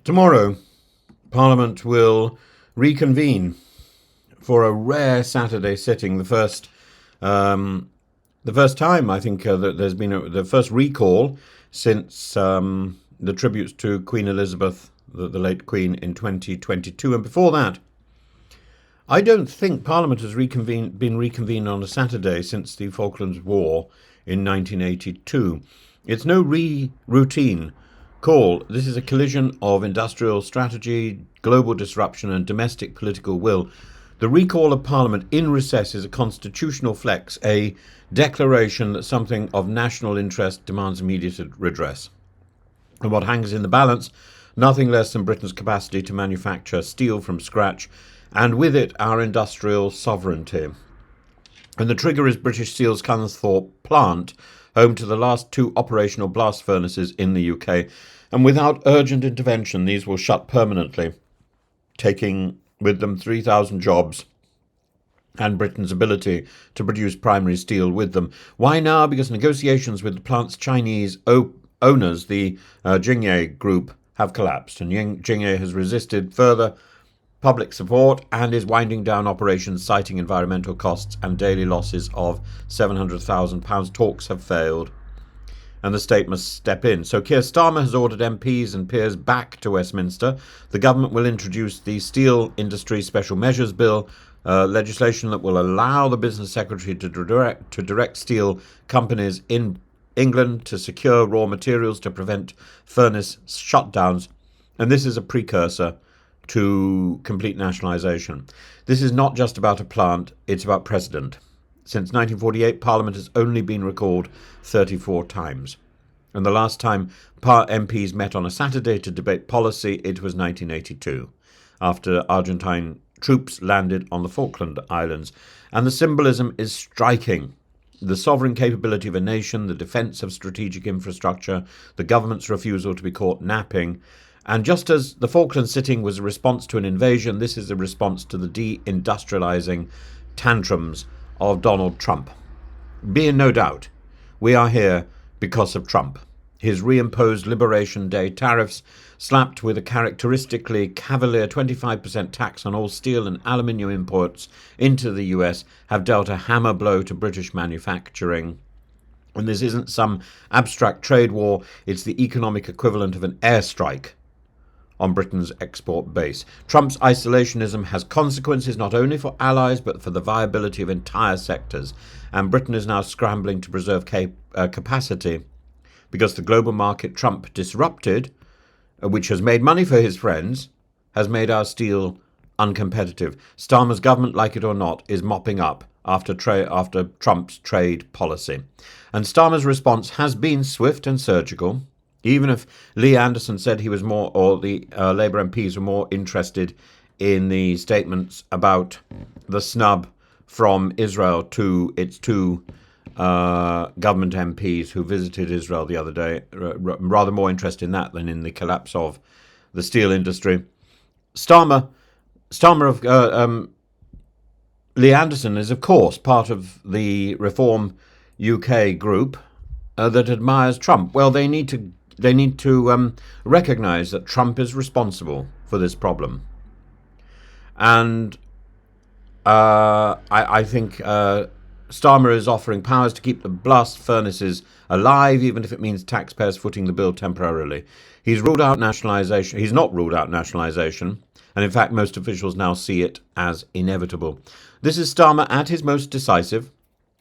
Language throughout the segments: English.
Tomorrow, Parliament will reconvene for a rare Saturday sitting. The first time I think that there's been the first recall since the tributes to Queen Elizabeth, the late Queen, in 2022, and before that, I don't think Parliament has been reconvened on a Saturday since the Falklands War in 1982. It's no routine call. This is a collision of industrial strategy, global disruption, and domestic political will. The recall of Parliament in recess is a constitutional flex, a declaration that something of national interest demands immediate redress. And what hangs in the balance? Nothing less than Britain's capacity to manufacture steel from scratch, and with it our industrial sovereignty. And the trigger is British Steel's Cunthorpe plant, home to the last two operational blast furnaces in the UK. And without urgent intervention, these will shut permanently, taking with them 3,000 jobs and Britain's ability to produce primary steel with them. Why now? Because negotiations with the plant's Chinese owners, the Jingye Group, have collapsed, and Jingye has resisted further public support and is winding down operations, citing environmental costs and daily losses of £700,000. Talks have failed, and the state must step in. So Keir Starmer has ordered MPs and peers back to Westminster. The government will introduce the Steel Industry Special Measures Bill, legislation that will allow the Business Secretary to direct steel companies in England to secure raw materials to prevent furnace shutdowns. And this is a precursor to complete nationalisation. This is not just about a plant, it's about precedent. Since 1948, Parliament has only been recalled 34 times. And the last time MPs met on a Saturday to debate policy, it was 1982, after Argentine troops landed on the Falkland Islands. And the symbolism is striking. The sovereign capability of a nation, the defence of strategic infrastructure, the government's refusal to be caught napping. And just as the Falkland sitting was a response to an invasion, this is a response to the deindustrialising tantrums of Donald Trump. Be in no doubt, we are here because of Trump. His reimposed Liberation Day tariffs, slapped with a characteristically cavalier 25% tax on all steel and aluminium imports into the US, have dealt a hammer blow to British manufacturing. And this isn't some abstract trade war, it's the economic equivalent of an airstrike on Britain's export base. Trump's isolationism has consequences not only for allies but for the viability of entire sectors, and Britain is now scrambling to preserve capacity because the global market Trump disrupted, which has made money for his friends, has made our steel uncompetitive. Starmer's government, like it or not, is mopping up after Trump's trade policy. And Starmer's response has been swift and surgical. Even if Lee Anderson said he was more, or the Labour MPs were more interested in the statements about the snub from Israel to its two government MPs who visited Israel the other day, rather more interested in that than in the collapse of the steel industry. Starmer of Lee Anderson is, of course, part of the Reform UK group that admires Trump. Well, they need to recognise that Trump is responsible for this problem. And I think Starmer is offering powers to keep the blast furnaces alive, even if it means taxpayers footing the bill temporarily. He's ruled out nationalisation. He's not ruled out nationalisation, and in fact most officials now see it as inevitable. This is Starmer at his most decisive,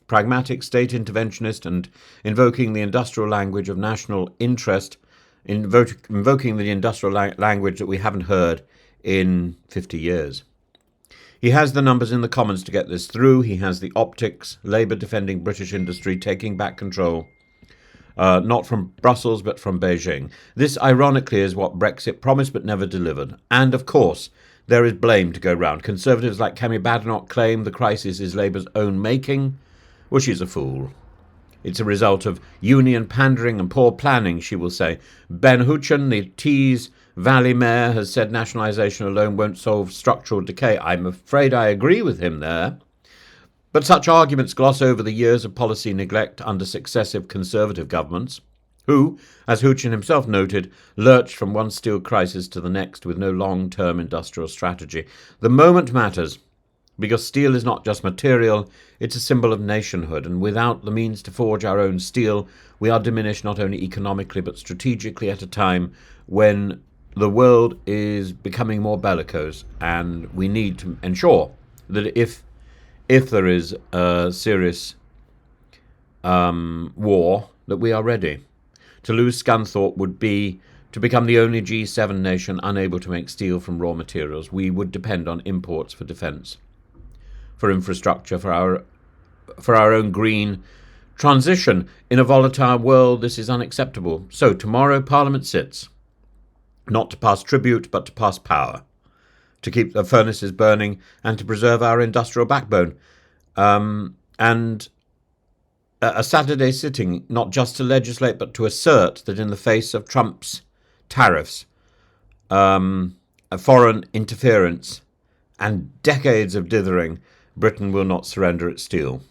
pragmatic state interventionist, and invoking the industrial language of national interest, invoking the industrial language that we haven't heard in 50 years. He has the numbers in the Commons to get this through. He has the optics, Labour defending British industry, taking back control, not from Brussels but from Beijing. This, ironically, is what Brexit promised but never delivered. And, of course, there is blame to go round. Conservatives like Kemi Badenoch claim the crisis is Labour's own making. Well, she's a fool. It's a result of union pandering and poor planning, she will say. Ben Huchan, the Tees Valley mayor, has said nationalisation alone won't solve structural decay. I'm afraid I agree with him there. But such arguments gloss over the years of policy neglect under successive Conservative governments. who, as Huchin himself noted, lurched from one steel crisis to the next with no long-term industrial strategy. The moment matters, because steel is not just material, it's a symbol of nationhood, and without the means to forge our own steel, we are diminished not only economically but strategically at a time when the world is becoming more bellicose, and we need to ensure that if there is a serious war, that we are ready. To lose Scunthorpe would be to become the only G7 nation unable to make steel from raw materials. We would depend on imports for defence, for infrastructure, for our own green transition. In a volatile world, this is unacceptable. So tomorrow Parliament sits, not to pass tribute, but to pass power, to keep the furnaces burning and to preserve our industrial backbone. And a Saturday sitting, not just to legislate, but to assert that in the face of Trump's tariffs, foreign interference, and decades of dithering, Britain will not surrender its steel.